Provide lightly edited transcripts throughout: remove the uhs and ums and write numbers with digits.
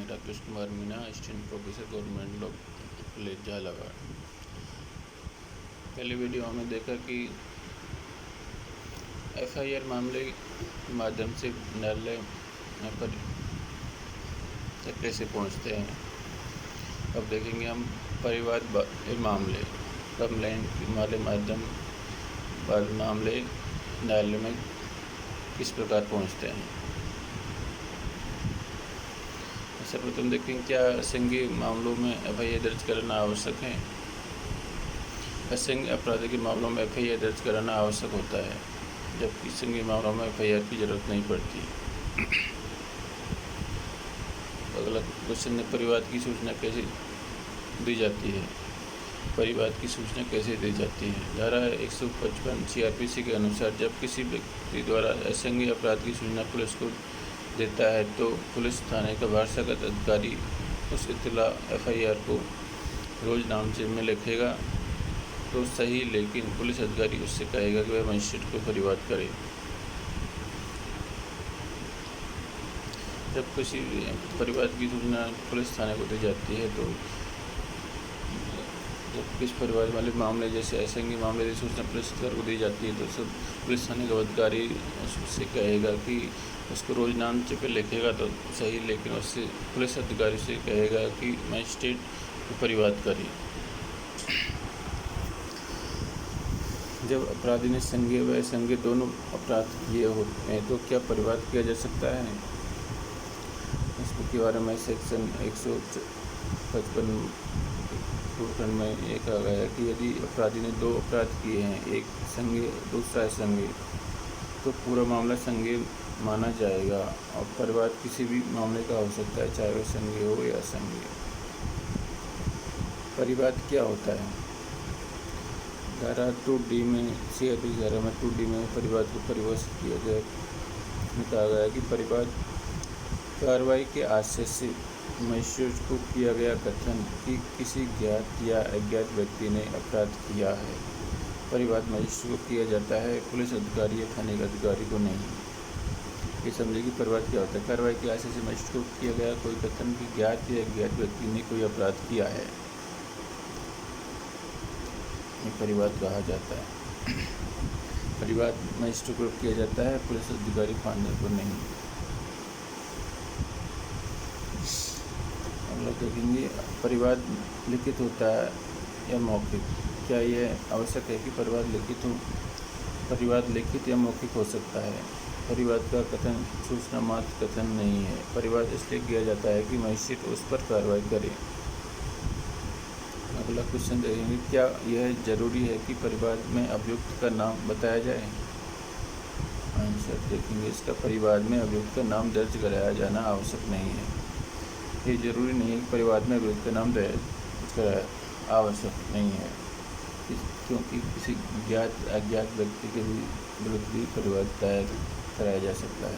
Rakesh Kumar Meena, assistant professor, government law college Jhalawar. पहले video हमने देखा कि एफआईआर मामले के माध्यम से न्यायालय पर कैसे पहुंचते हैं। अब देखेंगे हम परिवाद मामले, कंप्लेंट वाले मामले न्यायालय में किस प्रकार पहुंचते हैं। सर्वप्रथम देखेंगे क्या असंज्ञेय मामलों में एफआईआर दर्ज कराना आवश्यक है। असंज्ञेय आपराधिक मामलों में एफआईआर दर्ज कराना आवश्यक होता है, जबकि संज्ञेय मामलों में एफआईआर की जरूरत नहीं पड़ती। अगला क्वेश्चन है, परिवाद की सूचना कैसे दी जाती है। परिवाद की सूचना कैसे दी जाती है। धारा 155 सीआरपीसी के अनुसार जब किसी व्यक्ति द्वारा असंज्ञेय अपराध की सूचना पुलिस को देता है तो पुलिस थाने का वारसागत अधिकारी उस इत्तला एफआईआर को रोजनामचे में लिखेगा तो सही, लेकिन पुलिस अधिकारी उससे कहेगा कि वह मजिस्ट्रेट को परिवाद करे। जब किसी परिवाद की सूचना पुलिस थाने को दी जाती है तो जब किस परिवार वाले मामले जैसे असंज्ञेय मामले की सूचना पुलिस अधिकारी को दी जाती है तो सब पुलिस थाने का अधिकारी उससे कहेगा कि उसको रोजनामचे पे लिखेगा तो सही, लेकिन उससे पुलिस अधिकारी से कहेगा कि मजिस्ट्रेट को परिवाद करे। जब अपराधी ने संज्ञेय व असंज्ञेय दोनों अपराध किए होते हैं तो क्या परिवाद किया जा सकता है। इसके बारे में सेक्शन 155 में ये कहा गया है कि यदि अपराधी ने दो अपराध किए हैं, एक संज्ञेय दूसरा असंज्ञेय, तो पूरा मामला संज्ञेय माना जाएगा और परिवाद किसी भी मामले का हो सकता है, चाहे वह संज्ञेय हो या असंज्ञेय। परिवाद क्या होता है। धारा 2D में सीआरपीसी धारा में 2D में परिवाद को परिभाषित किया गया, कहा गया कि परिवाद कार्रवाई के आशय से मजिस्ट्रेट को किया गया कथन कि किसी ज्ञात या अज्ञात व्यक्ति ने अपराध किया है। परिवाद मजिस्ट्रेट को किया जाता है, पुलिस अधिकारी या थाने के अधिकारी को नहीं। ये समझे कि परिवाद क्या होता है। कार्रवाई के आशय से मजिस्ट्रेट को किया गया कोई कथन कि ज्ञात या अज्ञात व्यक्ति ने कोई अपराध किया है, ये परिवाद कहा जाता है। परिवाद मजिस्ट्रेट को किया जाता है, पुलिस अधिकारी थाने को नहीं। हम लोग देखेंगे परिवाद लिखित होता है या मौखिक। क्या यह आवश्यक है कि परिवाद लिखित हो। परिवाद लिखित या मौखिक हो सकता है। परिवाद का कथन सूचना मात्र कथन नहीं है। परिवाद इसलिए किया जाता है कि मजिस्ट्रेट उस पर कार्रवाई करे। अगला क्वेश्चन देखेंगे, क्या यह जरूरी है कि परिवाद में अभियुक्त का नाम बताया जाए। आंसर देखेंगे इसका, परिवाद में अभियुक्त का नाम दर्ज कराया जाना आवश्यक नहीं है। ये जरूरी नहीं है कि परिवाद में अभियुक्त का नाम दर्ज कराया आवश्यक नहीं है, क्योंकि किसी ज्ञात अज्ञात व्यक्ति के विरुद्ध भी परिवाद दायर कराया जा सकता है।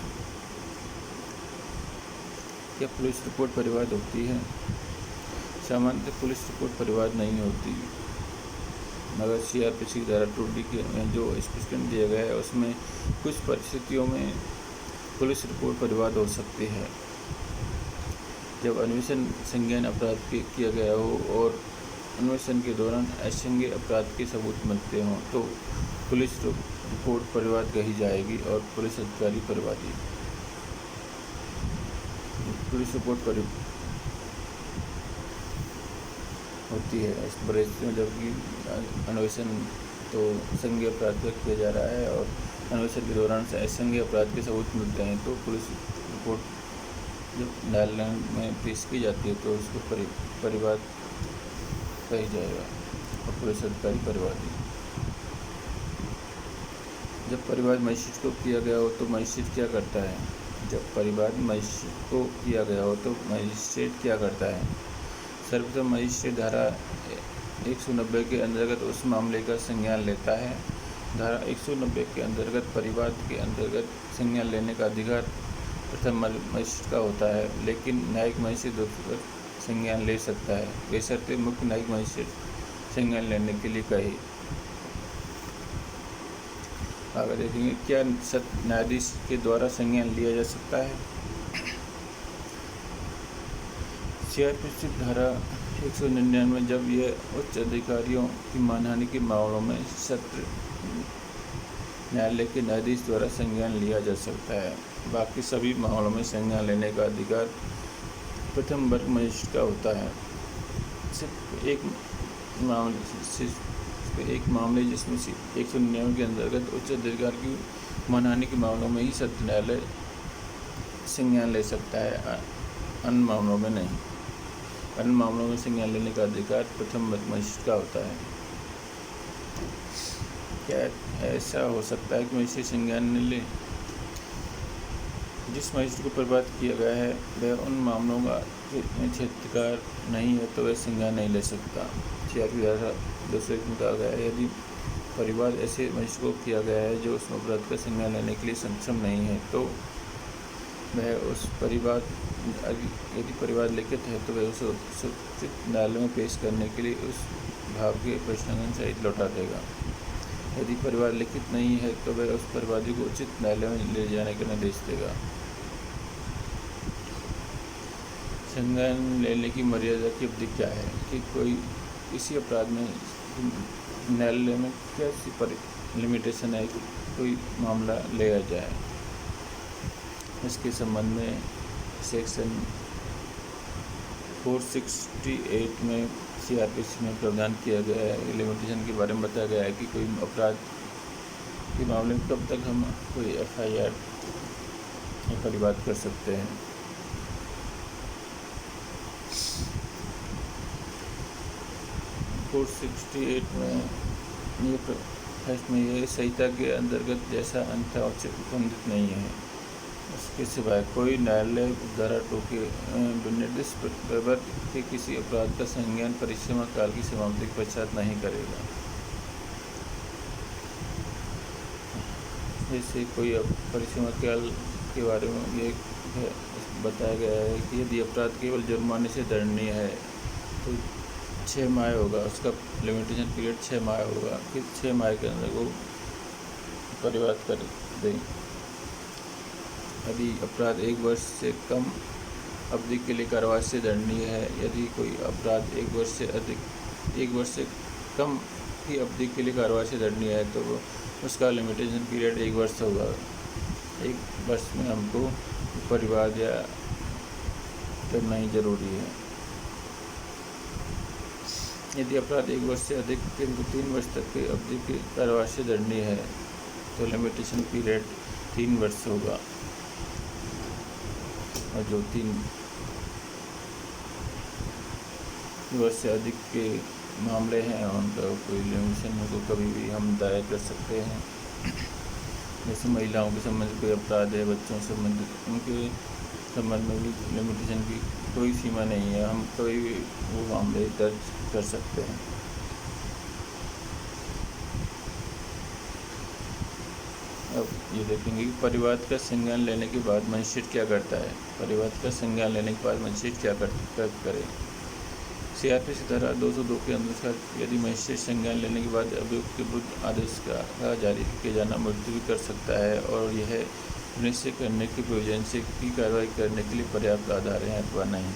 क्या पुलिस रिपोर्ट परिवाद होती है। सामान्यतः पुलिस रिपोर्ट परिवाद नहीं होती, मगर सीआरपीसी धारा 2D के जो स्पष्टीकरण दिया गया है उसमें कुछ परिस्थितियों में पुलिस रिपोर्ट परिवाद हो सकती है। जब अन्वेषण संज्ञान अपराध किया गया हो और अन्वेषण के दौरान असंज्ञेय अपराध के सबूत मिलते हों तो पुलिस रिपोर्ट परिवाद कही जाएगी और पुलिस अधिकारी परिवादी। पुलिस रिपोर्ट होती है इस परिस्थिति में जबकि अन्वेषण तो संज्ञेय अपराध पर किया जा रहा है और अन्वेषण के दौरान से असंज्ञेय अपराध के सबूत मिलते हैं तो पुलिस रिपोर्ट जब न्यायालय में पेश की जाती है तो उसको परिवाद कही जाएगा और पुलिस अधिकारी परिवादी। जब परिवाद मजिस्ट्रेट को किया गया हो तो मजिस्ट्रेट क्या करता है। जब परिवाद मजिस्ट्रेट को किया गया हो तो मजिस्ट्रेट क्या करता है। सर्वप्रथम मजिस्ट्रेट धारा 190 के अंतर्गत उस मामले का संज्ञान लेता है। धारा 190 के अंतर्गत परिवाद के अंतर्गत संज्ञान लेने का अधिकार प्रथम मजिस्ट्रेट का होता है, लेकिन न्यायिक मजिस्ट्रेट संज्ञान ले सकता है बशर्ते मुख्य न्यायिक मजिस्ट्रेट संज्ञान लेने के लिए कहे। आगे देखेंगे, क्या सत्र न्यायाधीश के द्वारा संज्ञान लिया जा सकता है। सीआरपीसी धारा 199 जब यह उच्च अधिकारियों की मानहानि के मामलों में सत्र न्यायालय के न्यायाधीश द्वारा संज्ञान लिया जा सकता है। बाकी सभी मामलों में संज्ञान लेने का अधिकार प्रथम वर्ग मजिस्ट्रेट का होता है। सिर्फ एक मामले जिसमें 199 के अंतर्गत उच्च अधिकार की मानहानि के मामलों में ही सत्र न्यायालय संज्ञान ले सकता है, अन्य मामलों में नहीं। अन्य मामलों में संज्ञान लेने का अधिकार प्रथम वर्ग मजिस्ट्रेट का होता है। क्या ऐसा हो सकता है कि मजिस्ट्रेट संज्ञान न ले? जिस मजिस्ट्रेट को परिवाद किया गया है वह उन मामलों का क्षेत्राधिकार नहीं है तो वह संज्ञान नहीं ले सकता। सीआरपीसी धारा 201 में कहा गया है, यदि परिवाद ऐसे मजिस्ट्रेट को किया गया है जो उस अपराध का संज्ञान लेने के लिए सक्षम नहीं है तो वह उस परिवाद यदि परिवाद लिखित है तो वह उसे उचित न्यायालय में पेश करने के लिए उस भाव के प्रश्नांकन सहित लौटा देगा। यदि परिवाद लिखित नहीं है तो वह उस परिवादी को उचित न्यायालय में ले जाने का निर्देश देगा। संज्ञान लेने की मर्यादा की अवधि क्या है? कि कोई इसी अपराध में न्यायालय में कैसी लिमिटेशन है कि कोई मामला लिया जाए। इसके संबंध में सेक्शन 468 में सीआरपीसी में प्रावधान किया गया है। लिमिटेशन के बारे में बताया गया है कि कोई अपराध के मामले में कब तक हम कोई एफआईआर या परिवाद कर सकते हैं। कोड 68 में यह संहिता के अंतर्गत जैसा अन्यथा उत्पन्नित नहीं है। उसके सिवाय कोई न्यायालय धारा 2 के विनिर्दिष्ट व्यवहार के किसी अपराध का संज्ञान परिसीमा काल की समाप्ति के पश्चात नहीं करेगा। जैसे कोई परिसीमा काल के बारे में ये बताया गया है कि यदि अपराध केवल जुर्माने से दंडनीय है तो 6 माह होगा, उसका लिमिटेशन पीरियड 6 माह होगा। फिर 6 माह के अंदर वो परिवाद कर दें। यदि अपराध 1 वर्ष से कम अवधि के लिए कारावास से दंडनीय है, यदि कोई अपराध 1 वर्ष से कम की अवधि के लिए कारावास से दंडनीय है तो उसका लिमिटेशन पीरियड 1 वर्ष होगा। 1 वर्ष में हमको परिवाद या करना ही जरूरी है। यदि अपराध 1 वर्ष से अधिक किंतु 3 वर्ष तक की अवधि के कारावास से दंडनीय है तो लिमिटेशन पीरियड 3 वर्ष होगा। और जो 3 वर्ष से अधिक के मामले हैं उनका कोई लिमिटेशन को कभी भी हम दायर कर सकते हैं। जैसे महिलाओं के संबंधित कोई अपराध है, बच्चों से संबंधित उनके संबंध में भी लिमिटेशन की कोई सीमा नहीं है, हम कोई भी वो मामले दर्ज कर सकते हैं। अब ये देखेंगे कि परिवाद का संज्ञान लेने के बाद मजिस्ट्रेट क्या करता है। परिवाद का संज्ञान लेने के बाद मजिस्ट्रेट क्या करे। सीआरपीसी धारा 202 के अनुसार यदि मजिस्ट्रेट संज्ञान लेने के बाद अभियुक्त के विरुद्ध आदेश का जारी किया जाना मुलतवी कर सकता है और यह निश्चय करने के प्रयोजन से की कार्रवाई करने के लिए पर्याप्त आधार हैं अथवा नहीं।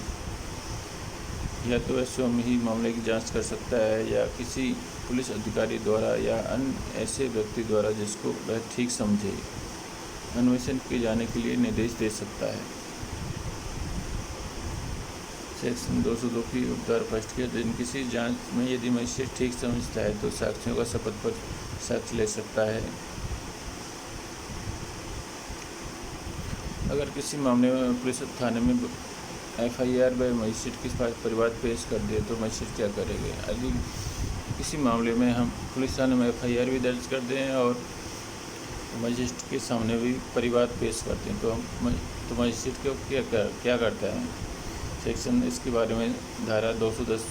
या तो वह स्वयं ही मामले की जांच कर सकता है या किसी पुलिस अधिकारी द्वारा या अन्य ऐसे व्यक्ति द्वारा जिसको वह ठीक समझे अन्वेषण किए जाने के लिए निर्देश दे सकता है। सेक्शन 202 की उपधारा फर्स्ट के अधीन किसी जांच में यदि मजिस्ट्रेट ठीक समझता है तो साक्षियों का शपथ पर साक्ष्य ले सकता है। अगर किसी मामले में पुलिस थाने में एफआईआर व मजिस्ट्रेट के पास परिवाद पेश कर दिए तो मजिस्ट्रेट क्या करेंगे। यदि किसी मामले में हम पुलिस थाने में एफआईआर भी दर्ज कर दें और मजिस्ट्रेट के सामने भी परिवाद पेश करते हैं तो मजिस्ट्रेट को क्या करता है। सेक्शन इसके बारे में धारा 210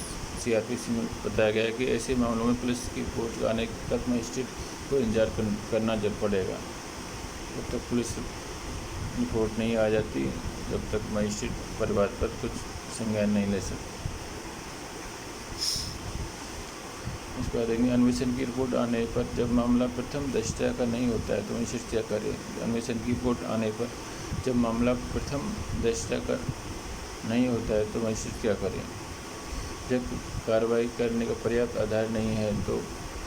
सीआरपीसी में बताया गया है कि ऐसे मामलों में पुलिस की रिपोर्ट आने तक मजिस्ट्रेट को इंतजार करना जरूर पड़ेगा। जब तक पुलिस रिपोर्ट नहीं आ जाती जब तक मजिस्ट्रेट परिवाद पर कुछ संज्ञान नहीं ले सकते। इसके बाद अन्वेषण की रिपोर्ट आने पर जब मामला प्रथम दृष्टया का नहीं होता है तो मजिस्ट्रेट क्या करे। अन्वेषण की रिपोर्ट आने पर जब मामला प्रथम दृष्टया का नहीं होता है तो मजिस्ट्रेट क्या करें? जब कार्रवाई करने का पर्याप्त आधार नहीं है तो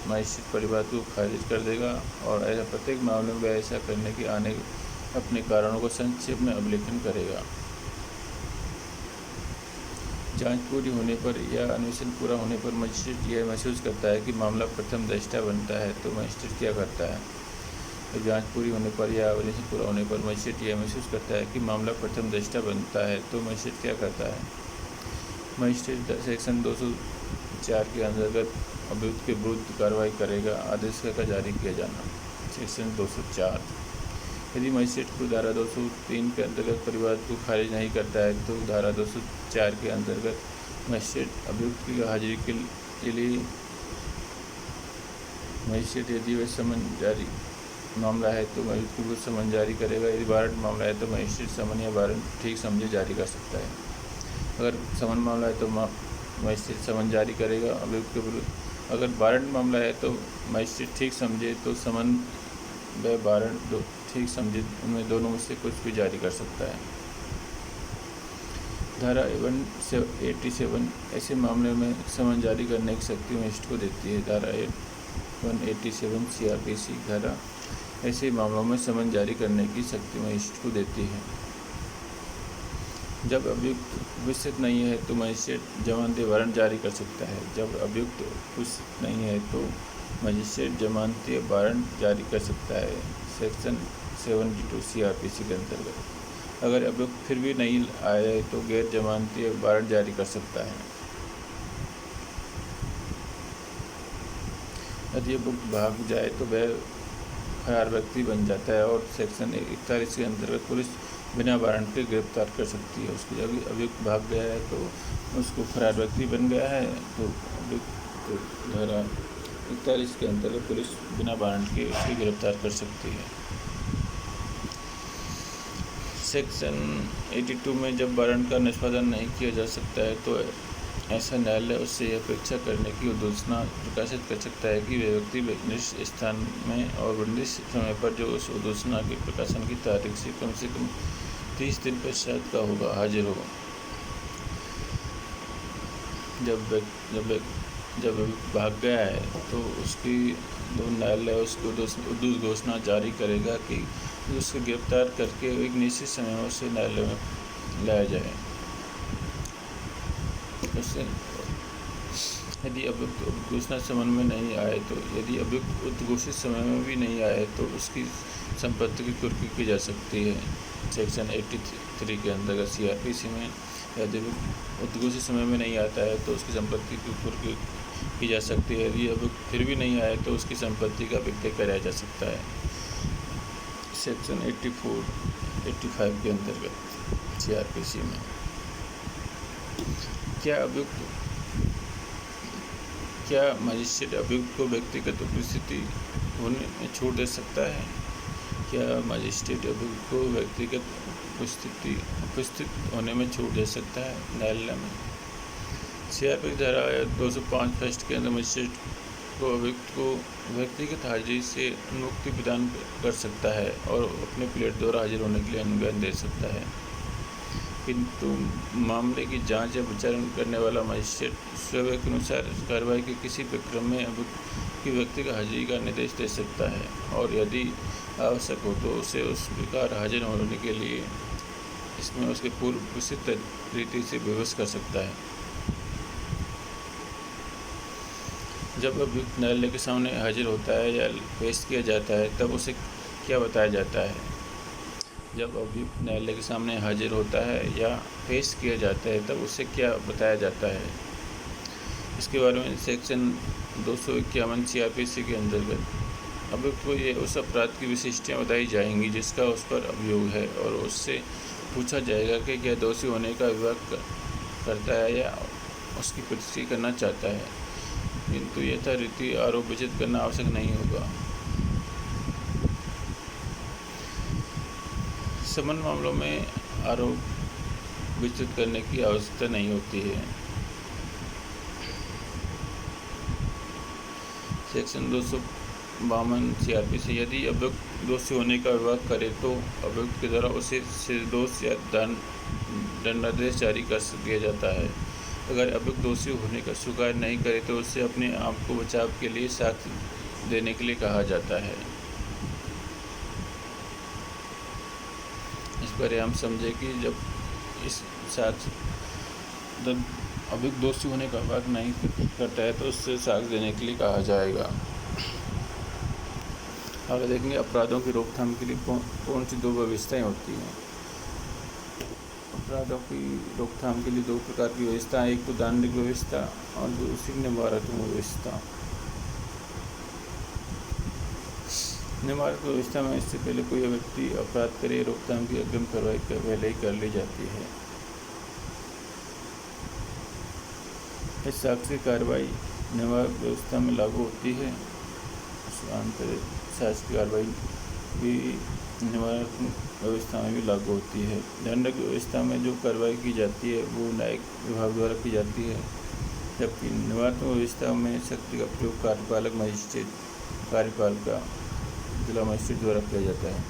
मजिस्ट्रेट परिवाद को खारिज कर देगा और ऐसा प्रत्येक मामले में वह ऐसा करने के अपने कारणों को संक्षेप में अभिलेखन करेगा। जांच पूरी होने पर या अन्वेषण पूरा होने पर मजिस्ट्रेट यह महसूस करता है कि मामला प्रथम दृष्टया बनता है तो मजिस्ट्रेट क्या करता है? तो जांच पूरी होने पर या अन्वेषण पूरा होने पर मजिस्ट्रेट यह महसूस करता है कि मामला प्रथम दृष्टया बनता है तो मजिस्ट्रेट क्या करता है? मजिस्ट्रेट सेक्शन 204 के अंतर्गत अभियुक्त के विरुद्ध कार्रवाई करेगा। आदेश का जारी किया जाना। सेक्शन 204 यदि मजिस्ट्रेट को धारा 203 के अंतर्गत परिवाद को खारिज नहीं करता है तो धारा 204 के अंतर्गत मजिस्ट्रेट अभियुक्त की हाजिरी के लिए मजिस्ट्रेट यदि वह समन जारी मामला है तो अभियुक्त को समन जारी करेगा। यदि वारंट मामला है तो मजिस्ट्रेट समन या वारंट ठीक समझे जारी कर सकता है। अगर समन मामला है तो मजिस्ट्रेट समन जारी करेगा अभियुक्त के विरुद्ध। अगर वारंट मामला है तो मजिस्ट्रेट ठीक समझे तो समन व वारंट ठीक समझे उनमें दोनों में से कुछ भी जारी कर सकता है। धारा 187 ऐसे मामले में समन जारी करने की शक्ति मजिस्ट्रेट को देती है। धारा 187 CRPC धारा ऐसे मामलों में समन जारी करने की शक्ति मजिस्ट्रेट को देती है। जब अभियुक्त उपस्थित नहीं है तो मजिस्ट्रेट जमानती वारंट जारी कर सकता है। जब अभियुक्त उपस्थित नहीं है तो मजिस्ट्रेट जमानती वारंट जारी कर सकता है। सेक्शन 72 CRPC के अंतर्गत अगर अभियुक्त फिर भी नहीं आया है तो गैर जमानती वारंट जारी कर सकता है। यदि अभियुक्त भाग जाए तो वह फरार व्यक्ति बन जाता है और सेक्शन 41 के अंतर्गत पुलिस बिना वारंट के गिरफ्तार कर सकती है। उसको जब अभियुक्त भाग गया है तो उसको फरार व्यक्ति बन गया है तो अभियुक्त धारा 41 के अंतर्गत पुलिस बिना वारंट के उसकी गिरफ्तार कर सकती है। सेक्शन 82 में जब वारंट का निष्पादन नहीं किया जा सकता है तो ऐसा न्यायालय उससे यह अपेक्षा करने की उद्घोषणा प्रकाशित कर सकता है कि वह व्यक्ति निर्दिष्ट स्थान में और निर्दिष्ट समय पर जो उस उद्घोषणा के प्रकाशन की तारीख से कम 30 दिन पश्चात का होगा हाजिर हो। जब भाग गया है तो उसकी न्यायालय उसको उद्घोषणा जारी करेगा कि उसको गिरफ्तार करके एक निश्चित समय में उसे न्यायालय में लाया जाए। उससे यदि अभियुक्त उद्घोषणा समय में नहीं आए तो यदि अभियुक्त उद्घोषित समय में भी नहीं आए तो उसकी संपत्ति की कुर्की की जा सकती है। सेक्शन 83 के अंतर्गत CRPC में यदि उद्घोषित समय में नहीं आता है तो उसकी संपत्ति की कुर्की की जा सकती है। यदि अभियुक्त फिर भी नहीं आए तो उसकी संपत्ति का विक्रय कराया जा सकता है। सेक्शन 85 के अंतर्गत CRPC में क्या मजिस्ट्रेट अभियुक्त को व्यक्तिगत उपस्थिति होने में छूट दे सकता है? क्या मजिस्ट्रेट अभियुक्त को व्यक्तिगत उपस्थित होने में छूट दे सकता है न्यायालय में? CRPC धारा 205 फर्स्ट के अंदर मजिस्ट्रेट को अभियुक्त को व्यक्तिगत हाजिरी से मुक्ति प्रदान कर सकता है और अपने प्लेट द्वारा हाजिर होने के लिए अनुज्ञा दे सकता है, किंतु मामले की जांच या विचारण करने वाला मजिस्ट्रेट स्वयं के अनुसार कार्रवाई के किसी भी क्रम में अभियुक्त की व्यक्तिगत हाजिरी का निर्देश दे सकता है और यदि आवश्यक हो तो उसे उस प्रकार हाजिर होने के लिए इसमें उसके पूर्व उचित रीति से विवश कर सकता है। जब अभियुक्त न्यायालय के सामने हाजिर होता है या पेश किया जाता है तब उसे क्या बताया जाता है? जब अभियुक्त न्यायालय के सामने हाजिर होता है या पेश किया जाता है तब उसे क्या बताया जाता है? इसके बारे में सेक्शन 251 CRPC के अंतर्गत अभियुक्त को ये उस अपराध की विशिष्टियाँ बताई जाएंगी जिसका उस पर अभियोग है और उससे पूछा जाएगा कि क्या दोषी होने का विवाद करता है या उसकी पुष्टि करना चाहता है, किंतु यथारीति आरोप विचित करना आवश्यक नहीं होगा। समन मामलों में आरोप विचित करने की आवश्यकता नहीं होती है। सेक्शन 252 CRPC यदि अभियुक्त दोषी होने का विवाद करे तो अभियुक्त के द्वारा उसे निर्दोष या दंडादेश जारी कर दिया जाता है। अगर अभियुक्त दोषी होने का स्वीकार नहीं करे तो उससे अपने आप को बचाव के लिए साक्ष्य देने के लिए कहा जाता है। इस पर हम समझे कि जब इस साक्ष्य जब अभियुक्त दोषी होने का वाक नहीं करता है तो उससे साक्ष्य देने के लिए कहा जाएगा। आगे देखेंगे अपराधों की रोकथाम के लिए कौन सी दो व्यवस्थाएं होती हैं। अपराधों की रोकथाम के लिए दो प्रकार की व्यवस्था, एक तो दंडिक व्यवस्था और दूसरी निवारणात्मक व्यवस्था। निवारक व्यवस्था में इससे पहले कोई व्यक्ति अपराध करे रोकथाम की अग्रिम कार्रवाई पहले ही कर ली जाती है। इस साक्ष्य कार्रवाई निवारक व्यवस्था में लागू होती है। शासकीय कार्रवाई भी निवारक व्यवस्था में भी लागू होती है। दंडक व्यवस्था में जो कार्रवाई की जाती है वो न्यायिक विभाग द्वारा की जाती है, जबकि निवारणात्मक व्यवस्था में शक्ति का प्रयोग कार्यपालक मजिस्ट्रेट कार्यपालिका जिला मजिस्ट्रेट द्वारा किया जाता है।